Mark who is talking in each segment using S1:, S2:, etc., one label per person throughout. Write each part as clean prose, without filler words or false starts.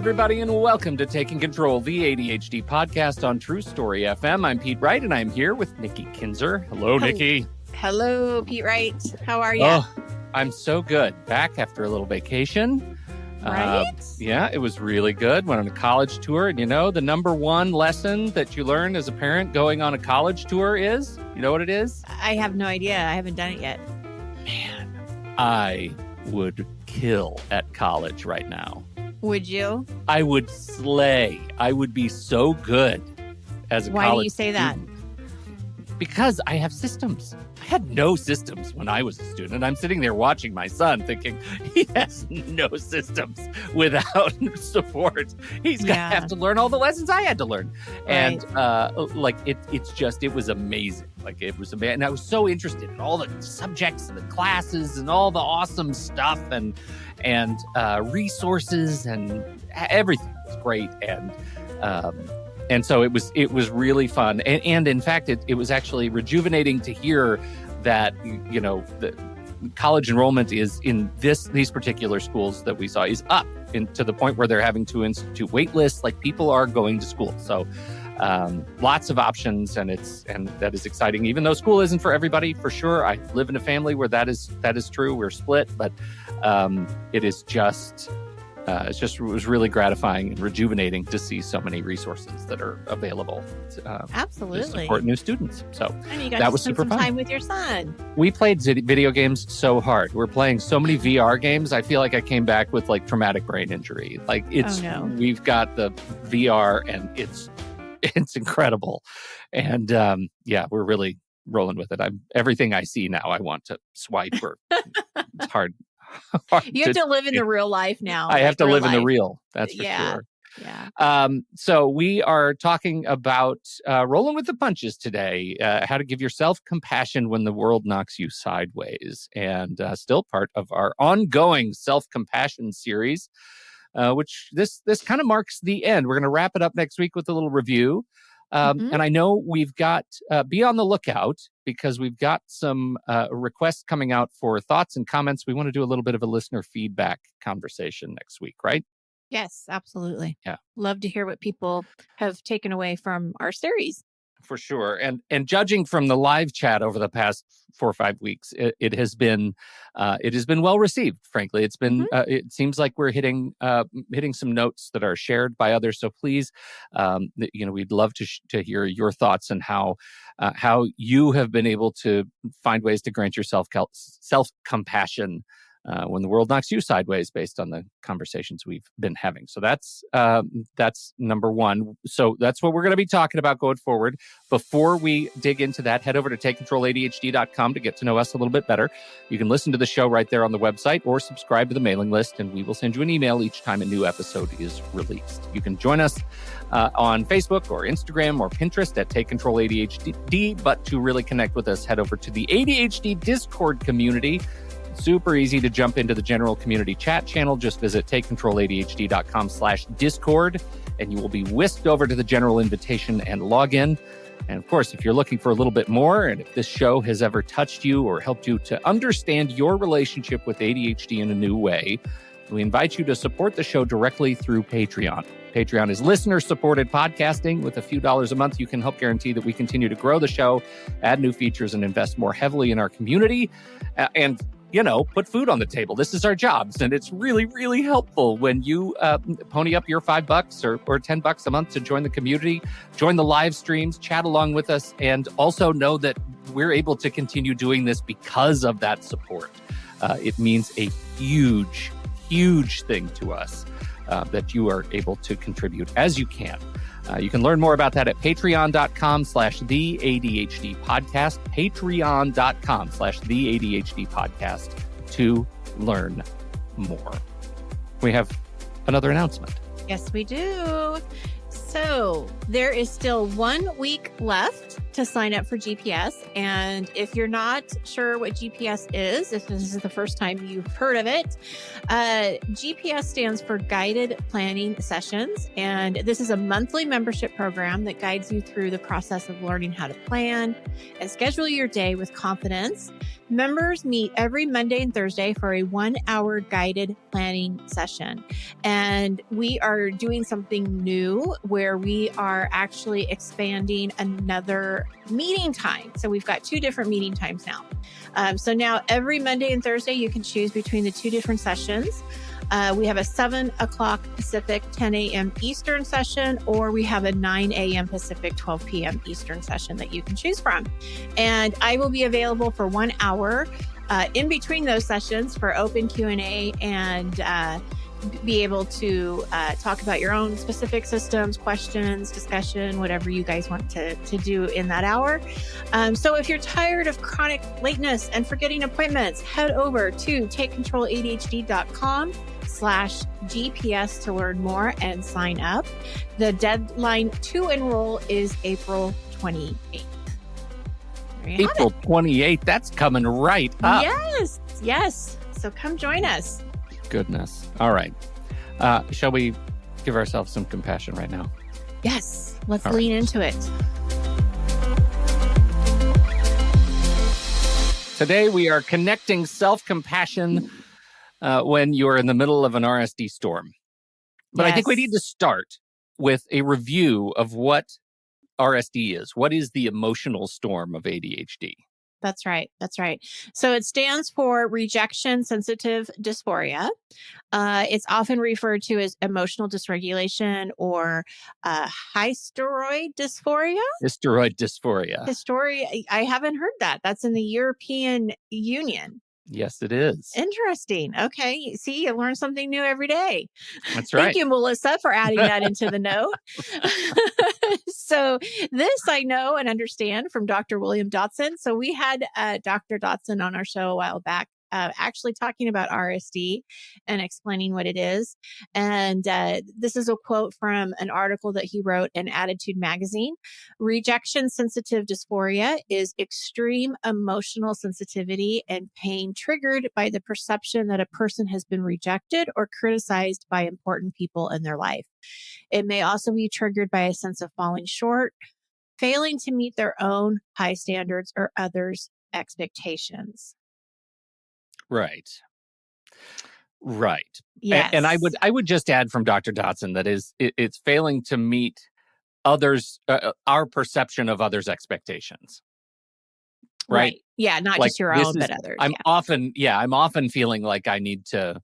S1: everybody, and welcome to Taking Control, the ADHD podcast on True Story FM. I'm Pete Wright, and I'm here with Nikki Kinzer. Hello, Nikki.
S2: Hello, Pete Wright. How are you?
S1: Oh, I'm so good. Back after a little vacation.
S2: Right?
S1: Yeah, it was really good. Went on a college tour, and the number one lesson that you learn as a parent going on a college tour is, you know what it is?
S2: I have no idea. I haven't done it yet.
S1: Man, I would kill at college right now.
S2: Would you?
S1: I would slay. I would be so good as a college
S2: Why do you say that?
S1: student. Because I have systems. I had no systems when I was a student. I'm sitting there watching my son thinking he has no systems without support. He's going to have to learn all the lessons I had to learn.
S2: Right.
S1: And it was amazing. It was amazing. And I was so interested in all the subjects and the classes and all the awesome stuff and resources and everything was great. And so it was really fun. And in fact, it was actually rejuvenating to hear that, the college enrollment is in these particular schools that we saw is up to the point where they're having to institute wait lists. Like, people are going to school. So lots of options, and that is exciting, even though school isn't for everybody, for sure. I live in a family where that is true. We're split, but it was really gratifying and rejuvenating to see so many resources that are available
S2: Absolutely.
S1: to support new students. So
S2: and you got
S1: that
S2: to
S1: was
S2: spend
S1: super
S2: some
S1: fun.
S2: time with your son.
S1: We played video games so hard. We're playing so many VR games. I feel like I came back with traumatic brain injury. We've got the VR and it's incredible. And we're really rolling with it. Everything I see now, I want to swipe or it's hard.
S2: You have to live in the real life now.
S1: I have to live in the
S2: life.
S1: real. That's for sure.
S2: Yeah.
S1: So we are talking about rolling with the punches today, how to give yourself compassion when the world knocks you sideways, and still part of our ongoing self-compassion series, which this kind of marks the end. We're going to wrap it up next week with a little review. And I know we've got, be on the lookout, because we've got some requests coming out for thoughts and comments. We want to do a little bit of a listener feedback conversation next week, right?
S2: Yes, absolutely.
S1: Yeah.
S2: Love to hear what people have taken away from our series.
S1: For sure. And judging from the live chat over the past 4 or 5 weeks, it has been well received, frankly. It's been it seems like we're hitting some notes that are shared by others. So please, we'd love to hear your thoughts and how you have been able to find ways to grant yourself self-compassion when the world knocks you sideways, based on the conversations we've been having. So that's number one. So that's what we're going to be talking about going forward. Before we dig into that, head over to TakeControlADHD.com to get to know us a little bit better. You can listen to the show right there on the website, or subscribe to the mailing list, and we will send you an email each time a new episode is released. You can join us on Facebook or Instagram or Pinterest at Take Control ADHD. But to really connect with us, head over to the ADHD Discord community. Super easy to jump into the general community chat channel. Just visit TakeControlADHD.com/Discord, and you will be whisked over to the general invitation and log in. And of course, if you're looking for a little bit more, and if this show has ever touched you or helped you to understand your relationship with ADHD in a new way, we invite you to support the show directly through Patreon. Patreon is listener-supported podcasting. With a few dollars a month, you can help guarantee that we continue to grow the show, add new features, and invest more heavily in our community. And put food on the table. This is our jobs. And it's really, really helpful when you pony up your $5 or $10 a month to join the community, join the live streams, chat along with us, and also know that we're able to continue doing this because of that support. It means a huge, huge thing to us that you are able to contribute as you can. You can learn more about that at patreon.com/the ADHD podcast, patreon.com/the ADHD podcast to learn more. We have another announcement.
S2: Yes, we do. So there is still 1 week left to sign up for GPS. And if you're not sure what GPS is, if this is the first time you've heard of it, GPS stands for Guided Planning Sessions. And this is a monthly membership program that guides you through the process of learning how to plan and schedule your day with confidence. Members meet every Monday and Thursday for a 1-hour guided planning session. And we are doing something new where we are actually expanding another meeting time. So we've got 2 different meeting times now. So now every Monday and Thursday, you can choose between the 2 different sessions. We have a 7 o'clock Pacific, 10 a.m. Eastern session, or we have a 9 a.m. Pacific, 12 p.m. Eastern session that you can choose from. And I will be available for 1 hour in between those sessions for open Q&A and be able to talk about your own specific systems, questions, discussion, whatever you guys want to do in that hour. So if you're tired of chronic lateness and forgetting appointments, head over to takecontroladhd.com/GPS to learn more and sign up. The deadline to enroll is April 28th.
S1: April 28th. That's coming right up.
S2: Yes. So come join us.
S1: Goodness. All right. Shall we give ourselves some compassion right now?
S2: Yes. Let's lean into it.
S1: Today, we are connecting self-compassion when you're in the middle of an RSD storm. But I think we need to start with a review of what RSD is. What is the emotional storm of ADHD?
S2: That's right. So it stands for Rejection Sensitive Dysphoria. It's often referred to as emotional dysregulation or hysteroid dysphoria.
S1: Hysteroid dysphoria.
S2: I haven't heard that. That's in the European Union.
S1: Yes, it is.
S2: Interesting. Okay. See, you learn something new every day.
S1: That's right.
S2: Thank you, Melissa, for adding that into the note. So this I know and understand from Dr. William Dodson. So we had Dr. Dodson on our show a while back, actually talking about RSD and explaining what it is. And this is a quote from an article that he wrote in ADDitude Magazine. Rejection sensitive dysphoria is extreme emotional sensitivity and pain triggered by the perception that a person has been rejected or criticized by important people in their life. It may also be triggered by a sense of falling short, failing to meet their own high standards or others' expectations.
S1: Right.
S2: Yes.
S1: And I would just add from Dr. Dodson that it's failing to meet others, our perception of others' expectations. Right.
S2: Yeah. Not
S1: like
S2: just your own, but others.
S1: I'm often feeling like I need to,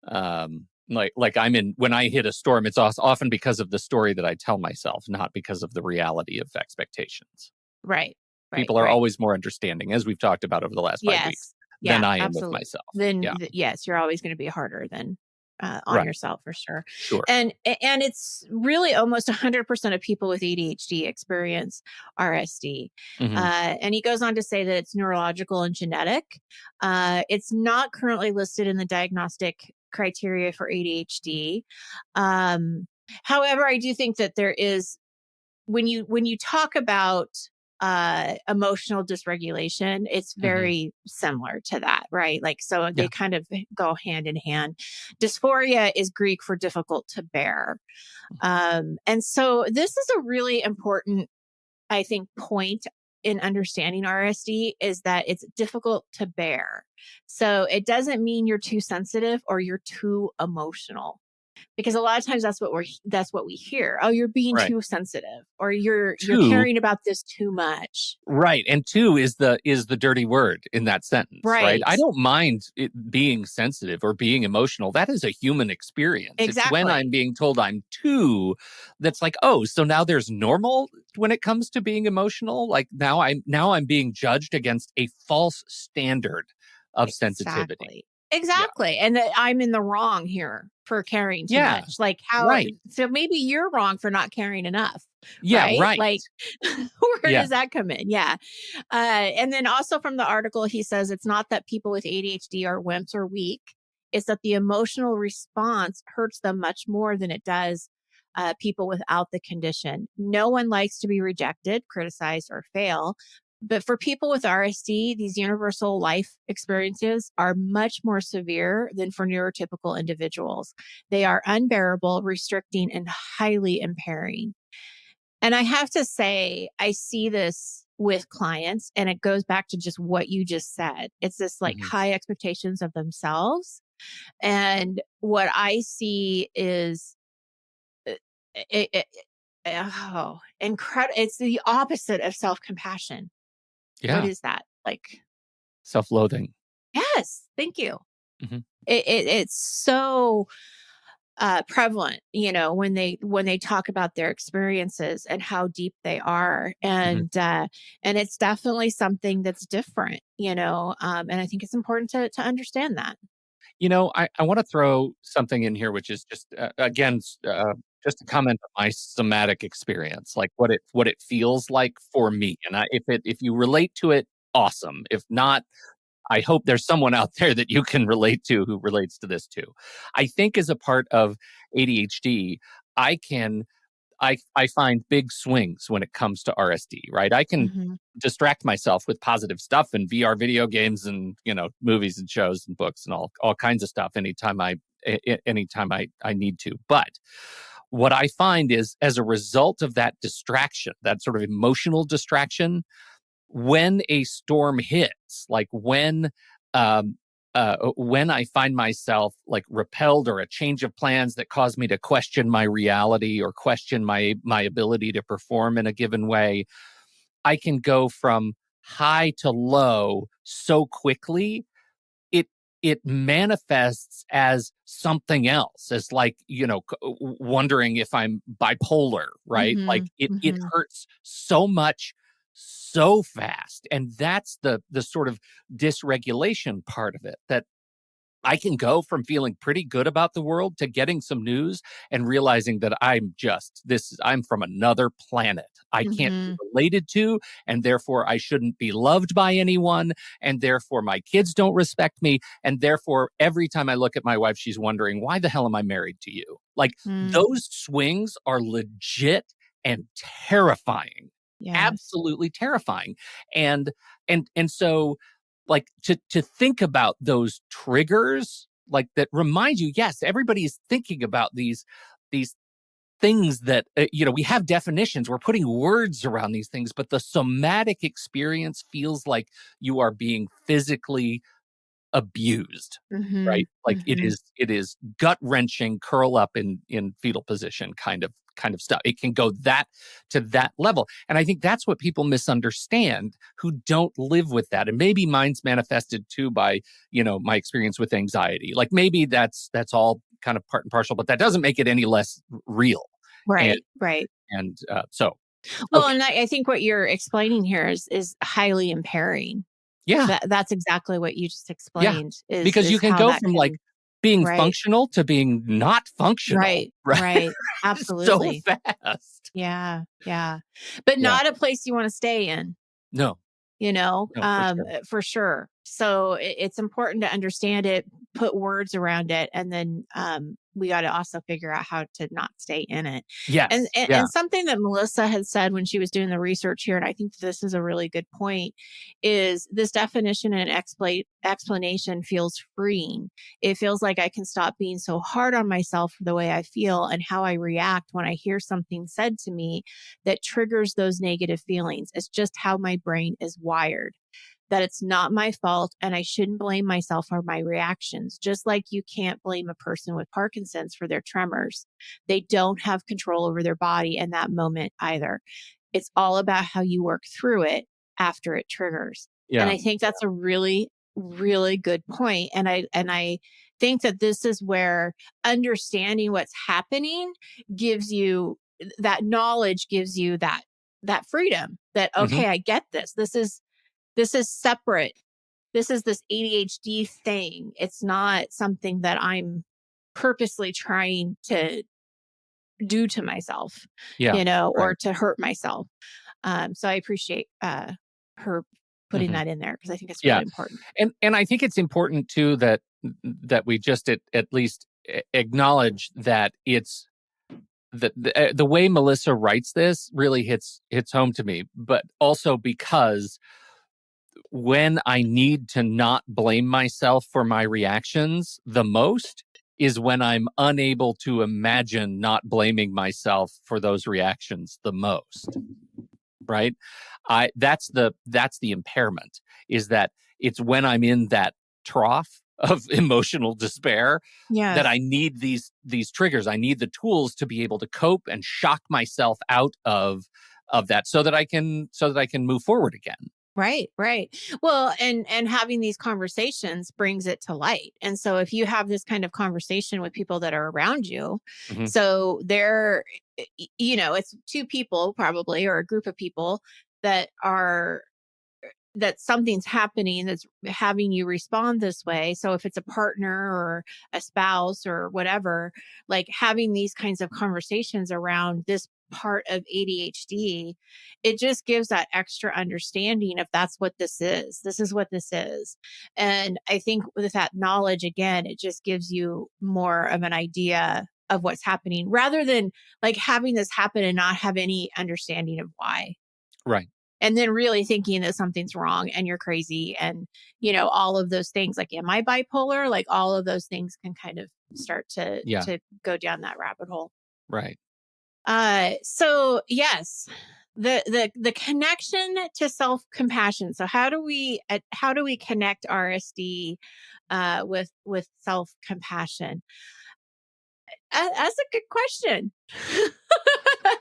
S1: when I hit a storm, it's often because of the story that I tell myself, not because of the reality of expectations.
S2: Right.
S1: People are always more understanding, as we've talked about over the last 5 weeks. Than I am with myself.
S2: Yes, you're always going to be harder than on yourself for sure.
S1: Sure.
S2: And it's really almost 100% of people with ADHD experience RSD.
S1: Mm-hmm.
S2: And he goes on to say that it's neurological and genetic. It's not currently listed in the diagnostic criteria for ADHD. However, I do think that there is, when you talk about emotional dysregulation, it's very similar to that, right? Like, so they kind of go hand in hand. Dysphoria is Greek for difficult to bear. And so this is a really important, I think, point in understanding RSD is that it's difficult to bear. So it doesn't mean you're too sensitive or you're too emotional. Because a lot of times that's what we hear. Oh, you're being too sensitive, or you're caring about this too much.
S1: Right, and too is the dirty word in that sentence. Right. I don't mind it being sensitive or being emotional. That is a human experience.
S2: Exactly.
S1: It's when I'm being told I'm too, that's like, oh, so now there's normal when it comes to being emotional. Like now I'm being judged against a false standard of sensitivity.
S2: Exactly. Yeah. And that I'm in the wrong here for caring too much. Like how, so maybe you're wrong for not caring enough.
S1: Yeah. Right.
S2: Like where does that come in? Yeah. And then also from the article, he says it's not that people with ADHD are wimps or weak. It's that the emotional response hurts them much more than it does people without the condition. No one likes to be rejected, criticized, or fail. But for people with RSD, these universal life experiences are much more severe than for neurotypical individuals. They are unbearable, restricting, and highly impairing. And I have to say, I see this with clients, and it goes back to just what you just said. It's this like
S1: Mhm.
S2: high expectations of themselves. And what I see is it, it, oh, incredible. It's the opposite of self compassion. What
S1: Yeah.
S2: is that? Like,
S1: Self-loathing.
S2: yes, thank you.
S1: Mhm.
S2: It's so prevalent, when they talk about their experiences and how deep they are,
S1: Mhm.
S2: and it's definitely something that's different, and I think it's important to understand that.
S1: I want to throw something in here, which is just again, just a comment on my somatic experience, like what it feels like for me. And if you relate to it, awesome. If not, I hope there's someone out there that you can relate to who relates to this too. I think as a part of ADHD, I can I find big swings when it comes to RSD, right? I can
S2: Hmm.
S1: distract myself with positive stuff and VR video games and, movies and shows and books and all kinds of stuff anytime I need to. But what I find is as a result of that distraction, that sort of emotional distraction, when a storm hits, like when I find myself like repelled or a change of plans that cause me to question my reality or question my ability to perform in a given way, I can go from high to low so quickly. It it manifests as something else, as like, wondering if I'm bipolar, right? Like
S2: Hmm.
S1: it
S2: Hmm.
S1: hurts so much so fast. And that's the sort of dysregulation part of it, that I can go from feeling pretty good about the world to getting some news and realizing that I'm from another planet. I can't be
S2: Hmm.
S1: related to, and therefore I shouldn't be loved by anyone, and therefore my kids don't respect me, and therefore every time I look at my wife, she's wondering, why the hell am I married to you? Like,
S2: Mm.
S1: those swings are legit and terrifying.
S2: Yes.
S1: Absolutely terrifying. And so, like, to think about those triggers, like, that remind you, yes, everybody is thinking about these things that, we have definitions, we're putting words around these things, but the somatic experience feels like you are being physically abused,
S2: Hmm.
S1: right? Like, it
S2: Hmm.
S1: is gut-wrenching, curl up in fetal position kind of stuff. It can go to that level. And I think that's what people misunderstand who don't live with that. And maybe mine's manifested too by, my experience with anxiety. Like, maybe that's all kind of part and parcel, but that doesn't make it any less real. And
S2: Right. Right.
S1: so
S2: Well,
S1: okay.
S2: and I think what you're explaining here is highly impairing.
S1: Yeah.
S2: That's exactly what you just
S1: Yeah.
S2: explained is
S1: Because you
S2: is
S1: can
S2: how
S1: go
S2: that
S1: from, like,
S2: can.
S1: being
S2: Right.
S1: functional to being not functional,
S2: Right.
S1: right?
S2: Right.
S1: So
S2: Absolutely.
S1: fast.
S2: Yeah. Yeah. But
S1: Yeah.
S2: not a place you want to stay in.
S1: No. No, for sure.
S2: For sure. So it's important to understand it, put words around it, and then we got to also figure out how to not stay in it. And,
S1: Yes.
S2: and
S1: Yeah.
S2: and something that Melissa had said when she was doing the research here, and I think this is a really good point, is this definition and explanation feels freeing. It feels like I can stop being so hard on myself for the way I feel and how I react when I hear something said to me that triggers those negative feelings. It's just how my brain is wired, that it's not my fault and I shouldn't blame myself for my reactions. Just like you can't blame a person with Parkinson's for their tremors. They don't have control over their body in that moment either. It's all about how you work through it after it triggers. And
S1: Yeah.
S2: I think that's a really, really good point. And I think that this is where understanding what's happening gives you that knowledge, gives you that freedom, that
S1: Mhm.
S2: okay, I get this. This is separate. This is this ADHD thing. It's not something that I'm purposely trying to do to myself,
S1: Yeah.
S2: or
S1: Right.
S2: to hurt myself. So I appreciate her putting
S1: Mhm.
S2: that in there because I think it's
S1: Yeah.
S2: really important.
S1: And I think it's important too that we just at least acknowledge that the way Melissa writes this really hits home to me, but also because when I need to not blame myself for my reactions the most is when I'm unable to imagine not blaming myself for those reactions the most. Right? That's the impairment, is that it's when I'm in that trough of emotional despair that
S2: Yes.
S1: I need these triggers. I need the tools to be able to cope and shock myself out of that so that I can move forward again.
S2: Right, right. Well, and having these conversations brings it to light. And so if you have this kind of conversation with people that are around you,
S1: Mhm.
S2: so they're it's two people probably, or a group of people that are that something's happening that's having you respond this way. So if it's a partner or a spouse or whatever, like having these kinds of conversations around this part of ADHD, it just gives that extra understanding if that's what this is. This is what this is. And I think with that knowledge, again, it just gives you more of an idea of what's happening rather than like having this happen and not have any understanding of why.
S1: Right.
S2: And then really thinking that something's wrong and you're crazy and, all of those things like, am I bipolar? Like all of those things can kind of start to
S1: Yeah.
S2: go down that rabbit hole.
S1: Right.
S2: So yes, the connection to self-compassion. So how do we connect RSD with self-compassion? That's a good question.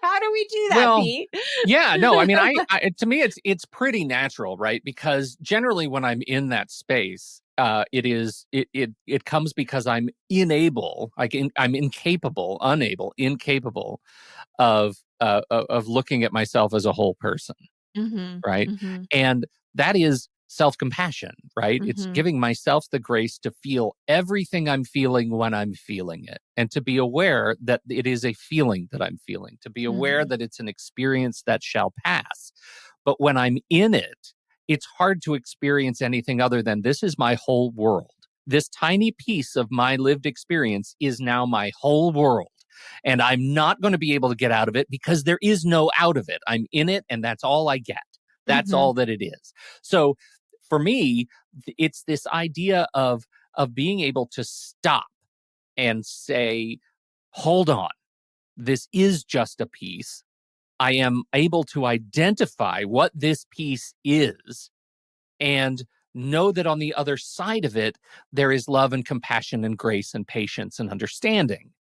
S2: How do we do that,
S1: Well,
S2: Pete?
S1: yeah, no, I mean, to me, it's pretty natural, right? Because generally, when I'm in that space, it comes because I'm incapable of looking at myself as a whole person,
S2: Mm-hmm.
S1: right?
S2: Mm-hmm.
S1: And that is self-compassion, right? It's
S2: Mm-hmm.
S1: giving myself the grace to feel everything I'm feeling when I'm feeling it, and to be aware that it is a feeling that I'm feeling, to be aware
S2: Mm-hmm.
S1: that it's an experience that shall pass. But when I'm in it, it's hard to experience anything other than this is my whole world. This tiny piece of my lived experience is now my whole world. And I'm not going to be able to get out of it because there is no out of it. I'm in it, and that's all I get. That's
S2: Mm-hmm.
S1: all that it is. So for me, it's this idea of being able to stop and say, hold on, this is just a piece. I am able to identify what this piece is and know that on the other side of it, there is love and compassion and grace and patience and understanding.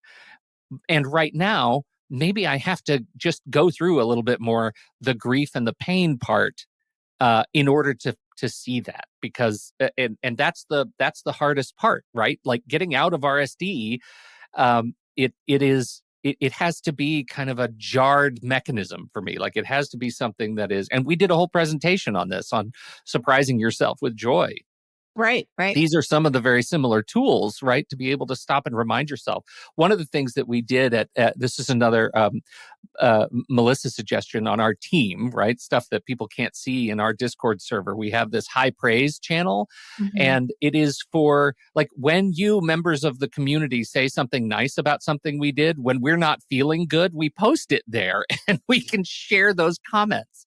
S1: And right now, maybe I have to just go through a little bit more the grief and the pain part in order to see that, because and that's the hardest part, right? Like getting out of RSD, it has to be kind of a jarred mechanism for me. Like it has to be something that is, and we did a whole presentation on this, on surprising yourself with joy.
S2: Right, right.
S1: These are some of the very similar tools, right, to be able to stop and remind yourself. One of the things that we did at this is another Melissa suggestion on our team, right? Stuff that people can't see in our Discord server. We have this high praise channel,
S2: Mm-hmm.
S1: and it is for like when you members of the community say something nice about something we did, when we're not feeling good, we post it there and we can share those comments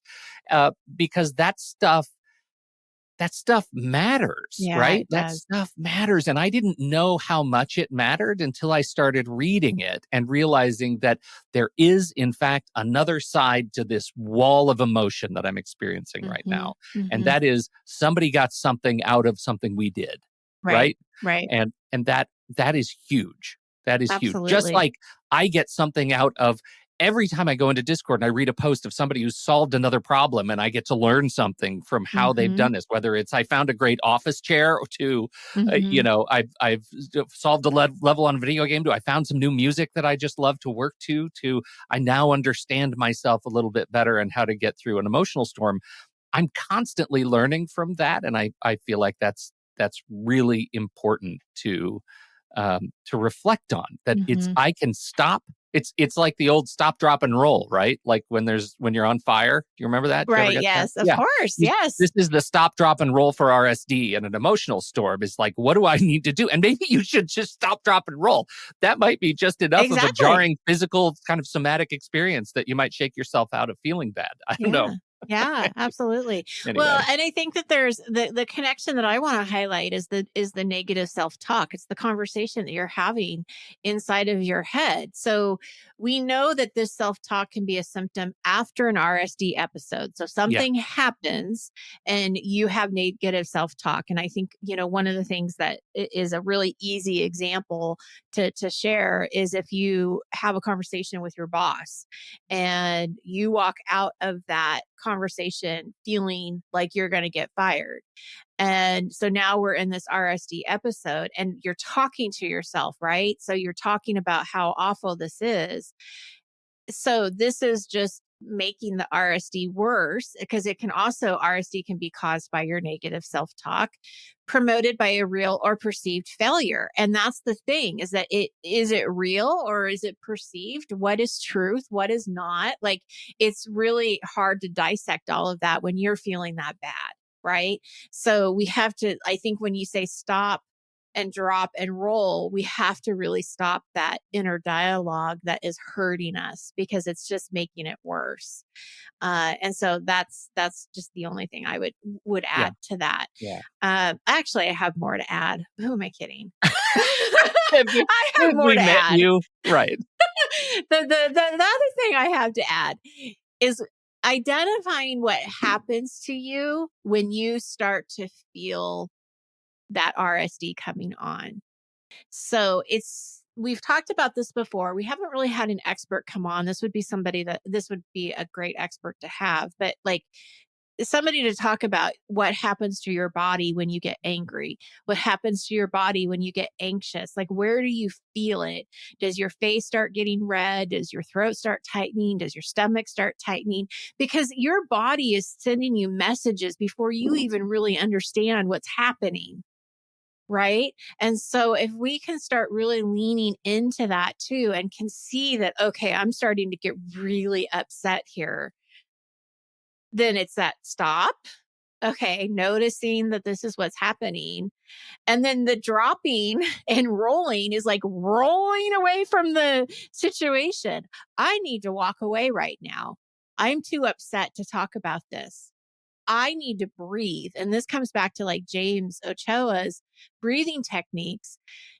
S1: because that stuff matters,
S2: Yeah,
S1: right?
S2: it
S1: That
S2: does.
S1: stuff matters. And I didn't know how much it mattered until I started reading it and realizing that there is, in fact, another side to this wall of emotion that I'm experiencing right
S2: Mm-hmm.
S1: now. And
S2: Mm-hmm.
S1: that is somebody got something out of something we did,
S2: Right,
S1: right?
S2: right.
S1: And that is huge. That is huge. Just
S2: Absolutely.
S1: like I get something out of every time I go into Discord and I read a post of somebody who's solved another problem, and I get to learn something from how they've
S2: Mm-hmm.
S1: done this, whether it's I found a great office chair to,
S2: Mm-hmm.
S1: I've solved a level on a video game, to I found some new music that I just love to work to I now understand myself a little bit better and how to get through an emotional storm. I'm constantly learning from that. And I feel like that's really important to reflect on, that it's,
S2: Mm-hmm.
S1: I can stop It's like the old stop, drop, and roll, right? Like when you're on fire. Do you remember that? Do you ever
S2: Right.
S1: get that?
S2: Yes, of
S1: Yeah.
S2: course. Yes.
S1: This is the stop, drop, and roll for RSD, and an emotional storm is like, what do I need to do? And maybe you should just stop, drop, and roll. That might be just enough of a
S2: Exactly.
S1: jarring physical kind of somatic experience that you might shake yourself out of feeling bad. I don't know.
S2: Yeah, absolutely.
S1: Anyway.
S2: Well, and I think that there's the connection that I want to highlight is the negative self-talk. It's the conversation that you're having inside of your head. So we know that this self-talk can be a symptom after an RSD episode. So something happens and you have negative self-talk. And I think, one of the things that is a really easy example to share is if you have a conversation with your boss and you walk out of that conversation feeling like you're going to get fired. And so now we're in this RSD episode and you're talking to yourself, right? So you're talking about how awful this is. So this is just making the RSD worse because RSD can be caused by your negative self-talk promoted by a real or perceived failure. And that's the thing is that is it real or is it perceived? What is truth? What is not? Like it's really hard to dissect all of that when you're feeling that bad. Right. So we have to, I think when you say stop and drop and roll, we have to really stop that inner dialogue that is hurting us because it's just making it worse. And so that's just the only thing I would add to that.
S1: Yeah.
S2: Actually, I have more to add. Who am I kidding?
S1: I
S2: have more to add.
S1: You right.
S2: The other thing I have to add is identifying what happens to you when you start to feel that RSD coming on. So we've talked about this before. We haven't really had an expert come on. This would be a great expert to have, but like somebody to talk about what happens to your body when you get angry, what happens to your body when you get anxious, like where do you feel it? Does your face start getting red? Does your throat start tightening? Does your stomach start tightening? Because your body is sending you messages before you even really understand what's happening. Right. And so if we can start really leaning into that too, and can see that, okay, I'm starting to get really upset here, then it's that stop. Okay. Noticing that this is what's happening. And then the dropping and rolling is like rolling away from the situation. I need to walk away right now. I'm too upset to talk about this. I need to breathe. And this comes back to like James Ochoa's breathing techniques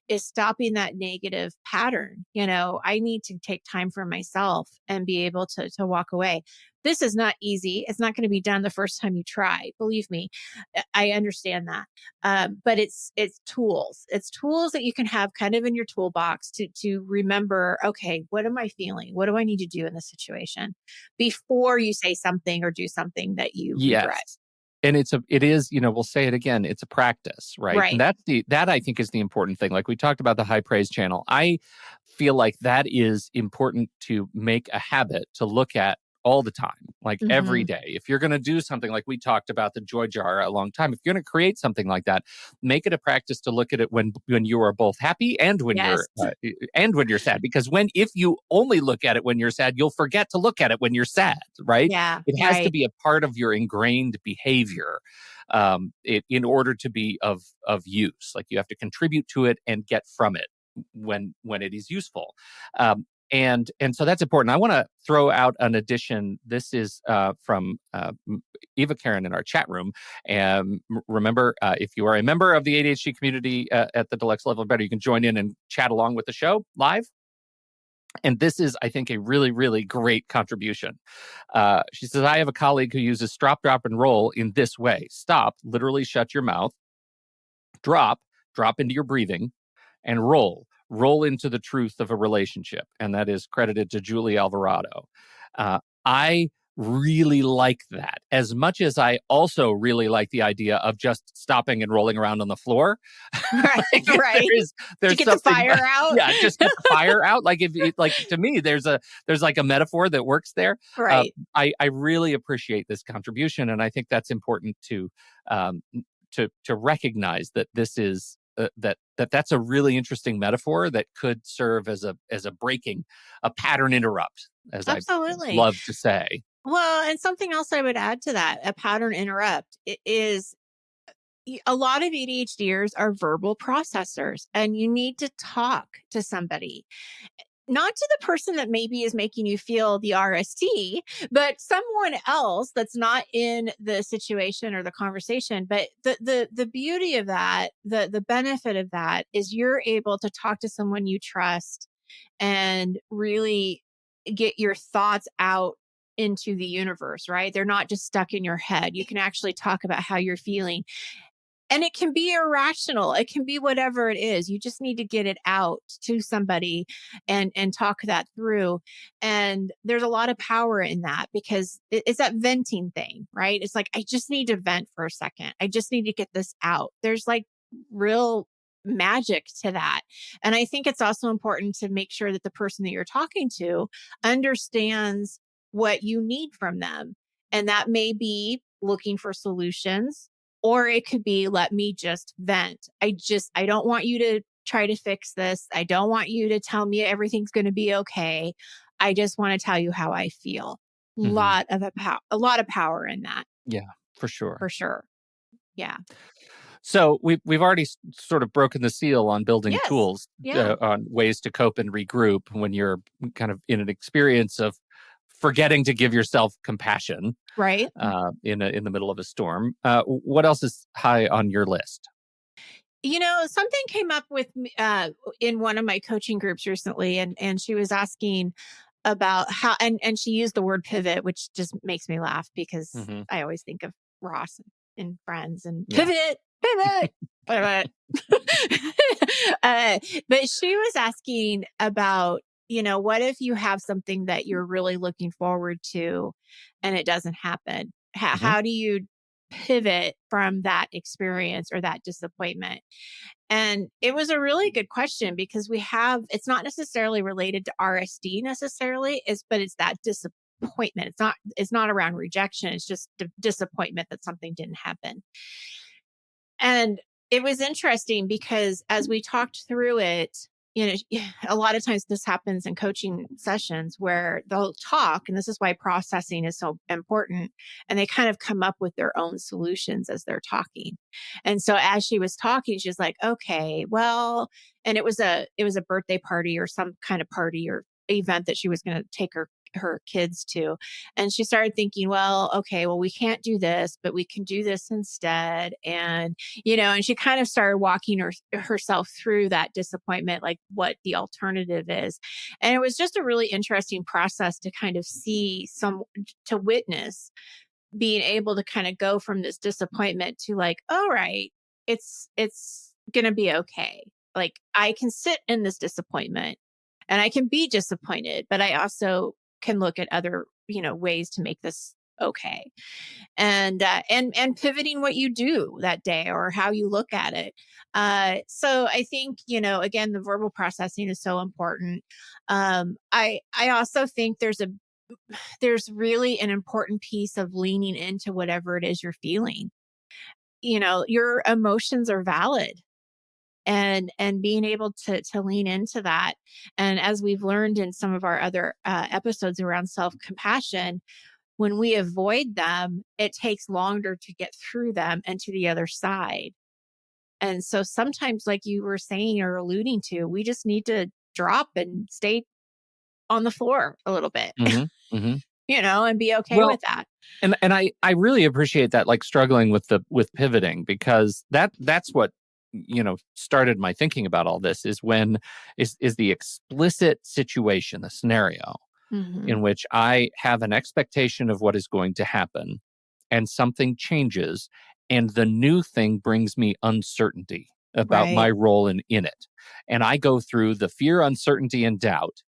S2: is stopping that negative pattern. I need to take time for myself and be able to walk away. This is not easy. It's not going to be done the first time you try. Believe me, I understand that. But it's tools. It's tools that you can have kind of in your toolbox to remember, okay, what am I feeling? What do I need to do in this situation before you say something or do something that you regret?
S1: And it is, we'll say it again, it's a practice, right?
S2: Right.
S1: And that I think is the important thing. Like we talked about the high praise channel. I feel like that is important to make a habit to look at all the time, like every day. If you're going to do something like we talked about the joy jar a long time, if you're going to create something like that, make it a practice to look at it when you are both happy and when you're sad. Because if you only look at it when you're sad, you'll forget to look at it when you're sad, right?
S2: Yeah,
S1: it has to be a part of your ingrained behavior in order to be of use. Like you have to contribute to it and get from it when it is useful. And so that's important. I want to throw out an addition. This is from Eva Karen in our chat room. And remember, if you are a member of the ADHD community at the deluxe level better, you can join in and chat along with the show live. And this is, I think, a really, really great contribution. She says, I have a colleague who uses stop, drop, and roll in this way. Stop, literally shut your mouth. Drop into your breathing. And roll into the truth of a relationship. And that is credited to Julie Alvarado. I really like that as much as I also really like the idea of just stopping and rolling around on the floor.
S2: Right. Right.
S1: There's
S2: get the fire out.
S1: Yeah. Just get the fire out. Like to me, there's like a metaphor that works there.
S2: Right.
S1: I really appreciate this contribution. And I think that's important to recognize that this is that's a really interesting metaphor that could serve as a pattern interrupt, as I
S2: Absolutely.
S1: love to say.
S2: Well, and something else I would add to that, a pattern interrupt is a lot of ADHDers are verbal processors, and you need to talk to somebody, not to the person that maybe is making you feel the RSD, but someone else that's not in the situation or the conversation. But the beauty of that, the benefit of that is you're able to talk to someone you trust and really get your thoughts out into the universe, right? They're not just stuck in your head. You can actually talk about how you're feeling. And it can be irrational. It can be whatever it is. You just need to get it out to somebody and talk that through. And there's a lot of power in that because it's that venting thing, right? It's like, I just need to vent for a second. I just need to get this out. There's like real magic to that. And I think it's also important to make sure that the person that you're talking to understands what you need from them. And that may be looking for solutions, or it could be, let me just vent. I don't want you to try to fix this. I don't want you to tell me everything's going to be okay. I just want to tell you how I feel.
S1: Mm-hmm.
S2: A lot of power in that.
S1: Yeah, for sure.
S2: For sure. Yeah.
S1: So we've already sort of broken the seal on building
S2: Yes.
S1: tools,
S2: Yeah.
S1: on ways to cope and regroup when you're kind of in an experience of forgetting to give yourself compassion,
S2: Right.
S1: in the middle of a storm. What else is high on your list?
S2: Something came up with me in one of my coaching groups recently, and she was asking about how, and she used the word pivot, which just makes me laugh because
S1: Mm-hmm.
S2: I always think of Ross and Friends and
S1: Yeah.
S2: pivot. Pivot. uh, but she was asking about, what if you have something that you're really looking forward to and it doesn't happen?
S1: Mm-hmm.
S2: How do you pivot from that experience or that disappointment? And it was a really good question because it's not necessarily related to RSD necessarily, but it's that disappointment. It's not around rejection. It's just disappointment that something didn't happen. And it was interesting because as we talked through it, a lot of times this happens in coaching sessions where they'll talk, and this is why processing is so important. And they kind of come up with their own solutions as they're talking. And so as she was talking, she's like, okay, well, and it was a birthday party or some kind of party or event that she was going to take her kids to. And she started thinking, well, okay, well, we can't do this, but we can do this instead. And she kind of started walking herself through that disappointment, like what the alternative is. And it was just a really interesting process to kind of to witness being able to kind of go from this disappointment to like, all right, it's going to be okay. Like I can sit in this disappointment and I can be disappointed, but I also can look at other, ways to make this okay. And pivoting what you do that day or how you look at it. So I think, again, the verbal processing is so important. I also think there's really an important piece of leaning into whatever it is you're feeling. Your emotions are valid, and being able to lean into that. And as we've learned in some of our other episodes around self-compassion, when we avoid them, it takes longer to get through them and to the other side. And so sometimes, like you were saying or alluding to, we just need to drop and stay on the floor a little bit,
S1: Mm-hmm. Mm-hmm.
S2: and be okay with
S1: Well,
S2: that.
S1: and I really appreciate that, like struggling with pivoting, because that's what started my thinking about all this is when is the explicit situation, the scenario
S2: Hmm.
S1: in which I have an expectation of what is going to happen and something changes, and the new thing brings me uncertainty about
S2: Right.
S1: my role in it, and I go through the fear, uncertainty, and doubt.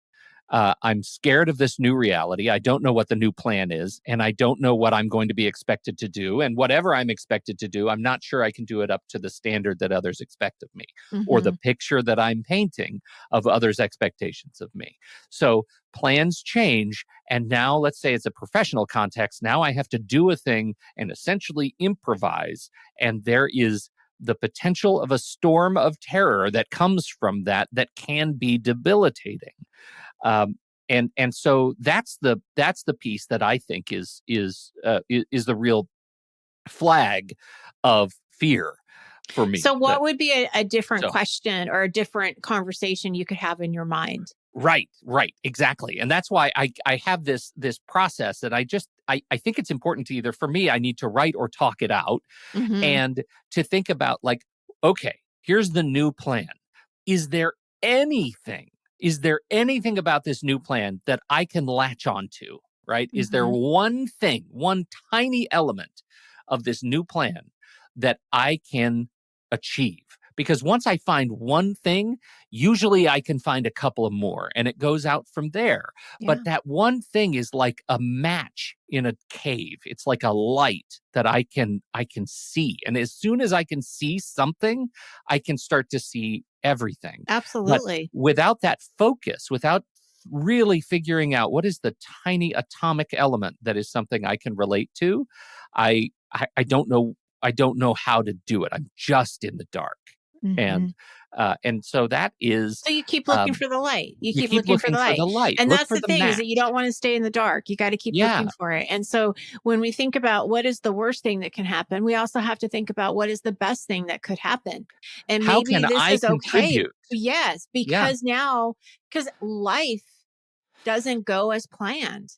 S1: I'm scared of this new reality. I don't know what the new plan is, and I don't know what I'm going to be expected to do. And whatever I'm expected to do, I'm not sure I can do it up to the standard that others expect of me, or the
S2: Hmm.
S1: picture that I'm painting of others' expectations of me. So plans change. And now, let's say it's a professional context. Now I have to do a thing and essentially improvise. And there is the potential of a storm of terror that comes from that can be debilitating. And so that's the piece that I think is the real flag of fear for me.
S2: So what would be a different question or a different conversation you could have in your mind?
S1: Right, exactly. And that's why I have this process that I think it's important to either, for me, I need to write or talk it out, and to think about, like, okay, here's the new plan. Is there anything about this new plan that I can latch onto, right? Is there one thing, one tiny element of this new plan that I can achieve? Because once I find one thing, usually I can find a couple of more, and it goes out from there.
S2: Yeah.
S1: But that one thing is like a match in a cave. It's like a light that I can see. And as soon as I can see something, I can start to see everything.
S2: Absolutely.
S1: But without that focus, without really figuring out what is the tiny atomic element that is something I can relate to, I don't know. I don't know how to do it. I'm just in the dark. And so that is.
S2: So you keep looking for the light. You keep looking for the light. And
S1: Look
S2: that's
S1: for
S2: the thing,
S1: match.
S2: is that you don't want to stay in the dark. You got to keep looking for it. And so when we think about what is the worst thing that can happen, we also have to think about what is the best thing that could happen. And
S1: how
S2: maybe
S1: can
S2: this
S1: I
S2: is
S1: contribute?
S2: okay. Yes, because because life doesn't go as planned.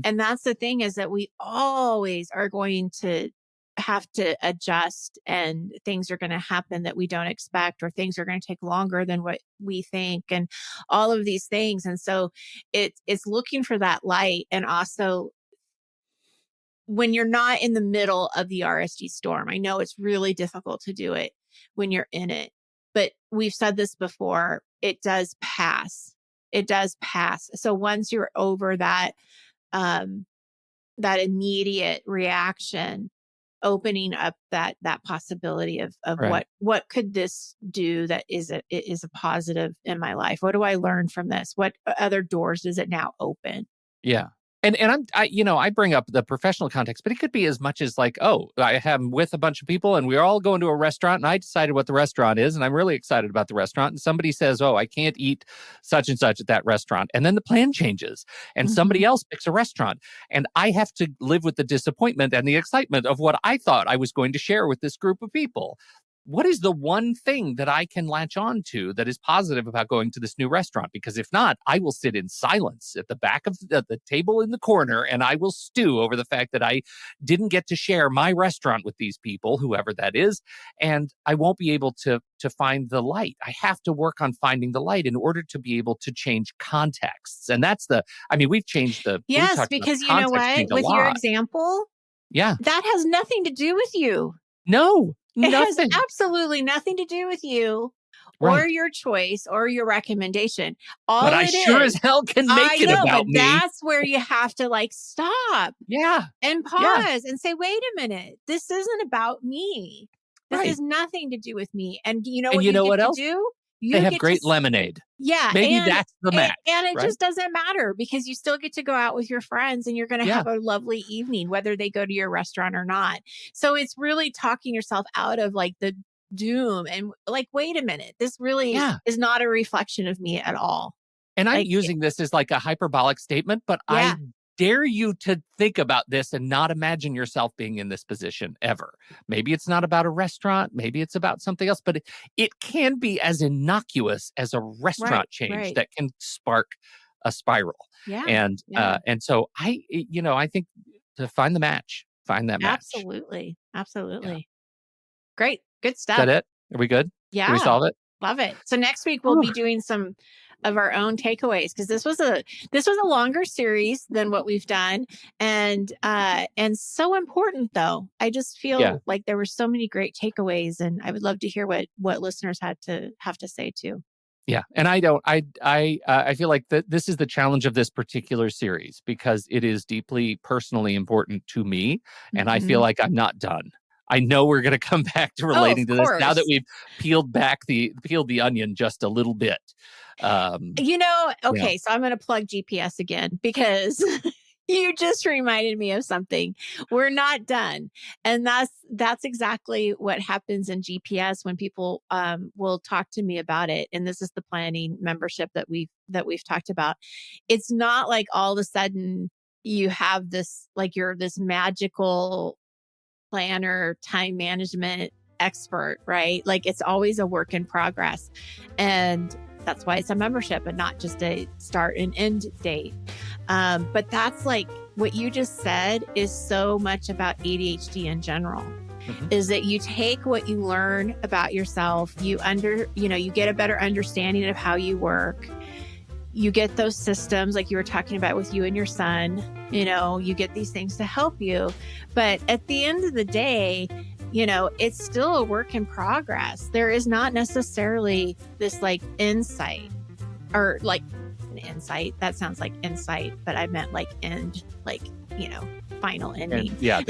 S2: And that's the thing, is that we always are going to have to adjust, and things are going to happen that we don't expect, or things are going to take longer than what we think, and all of these things. And so it's looking for that light. And also, when you're not in the middle of the RSD storm, I know it's really difficult to do it when you're in it, but we've said this before, it does pass. It does pass. So once you're over that immediate reaction, opening up that possibility of what could this do that is a positive in my life? What do I learn from this? What other doors does it now open?
S1: Yeah. And I bring up the professional context, but it could be as much as like, oh, I am with a bunch of people and we're all going to a restaurant, and I decided what the restaurant is, and I'm really excited about the restaurant. And somebody says, oh, I can't eat such and such at that restaurant. And then the plan changes and somebody else picks a restaurant. And I have to live with the disappointment and the excitement of what I thought I was going to share with this group of people. What is the one thing that I can latch on to that is positive about going to this new restaurant? Because if not, I will sit in silence at the back of the table in the corner, and I will stew over the fact that I didn't get to share my restaurant with these people, whoever that is, and I won't be able to find the light. I have to work on finding the light in order to be able to change contexts. And that's we've changed the...
S2: Yes, because you know what? With your example, that has nothing to do with you.
S1: No.
S2: It has absolutely nothing to do with you or your choice or your recommendation.
S1: But I sure as hell can make it about me.
S2: That's where you have to stop. And pause and say, wait a minute, this isn't about me. This has nothing to do with me. And you know what you get to do?
S1: They have great lemonade.
S2: Yeah.
S1: Maybe that's the match.
S2: And it just doesn't matter, because you still get to go out with your friends and you're going to have a lovely evening, whether they go to your restaurant or not. So it's really talking yourself out of the doom and wait a minute, this really is not a reflection of me at all.
S1: And I'm using this as a hyperbolic statement, but I dare you to think about this and not imagine yourself being in this position ever. Maybe it's not about a restaurant. Maybe it's about something else, but it can be as innocuous as a restaurant change that can spark a spiral. And so I think to find that match.
S2: Absolutely. Great. Good stuff.
S1: Is that it? Are we good?
S2: Yeah.
S1: Did we solve it?
S2: Love it. So next week we'll be doing some of our own takeaways, because this was a longer series than what we've done, and so important though. I just feel like there were so many great takeaways, and I would love to hear what listeners have to say too.
S1: Yeah, and I feel like this is the challenge of this particular series, because it is deeply personally important to me, and I feel like I'm not done. I know we're going to come back to relating to this now that we've peeled the onion just a little bit.
S2: So I'm going to plug GPS again, because You just reminded me of something. We're not done. And that's exactly what happens in GPS when people will talk to me about it. And this is the planning membership that we've talked about. It's not like all of a sudden you have this, like you're this magical planner, time management expert, right? Like it's always a work in progress. And that's why it's a membership and not just a start and end date. But that's like what you just said is so much about ADHD in general. Is that you take what you learn about yourself, you get a better understanding of how you work. You get those systems like you were talking about with you and your son, you get these things to help you. But at the end of the day, it's still a work in progress. There is not necessarily this like insight or like an insight. That sounds like insight, but I meant like end, like, final ending.
S1: End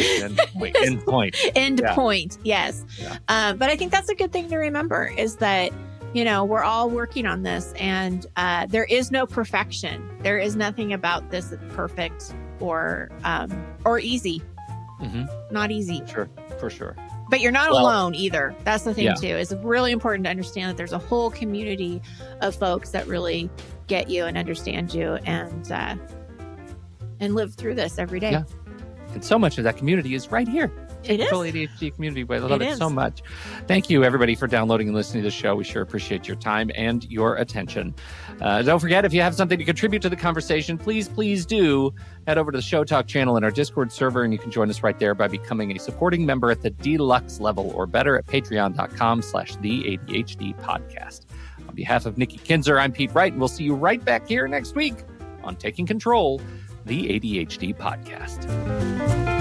S1: point.
S2: End point. Yes. Yeah. But I think that's a good thing to remember is that, we're all working on this and there is no perfection. There is nothing about this that's perfect or easy. Not easy.
S1: Sure. For sure.
S2: But you're not alone either. That's the thing too. It's really important to understand that there's a whole community of folks that really get you and understand you and live through this every day.
S1: Yeah. And so much of that community is right here.
S2: It is.
S1: The ADHD community. I love it so much. Thank you, everybody, for downloading and listening to the show. We sure appreciate your time and your attention. Don't forget, if you have something to contribute to the conversation, please do head over to the Show Talk channel in our Discord server, and you can join us right there by becoming a supporting member at the deluxe level or better at patreon.com/the ADHD podcast. On behalf of Nikki Kinzer, I'm Pete Wright, and we'll see you right back here next week on Taking Control, the ADHD podcast.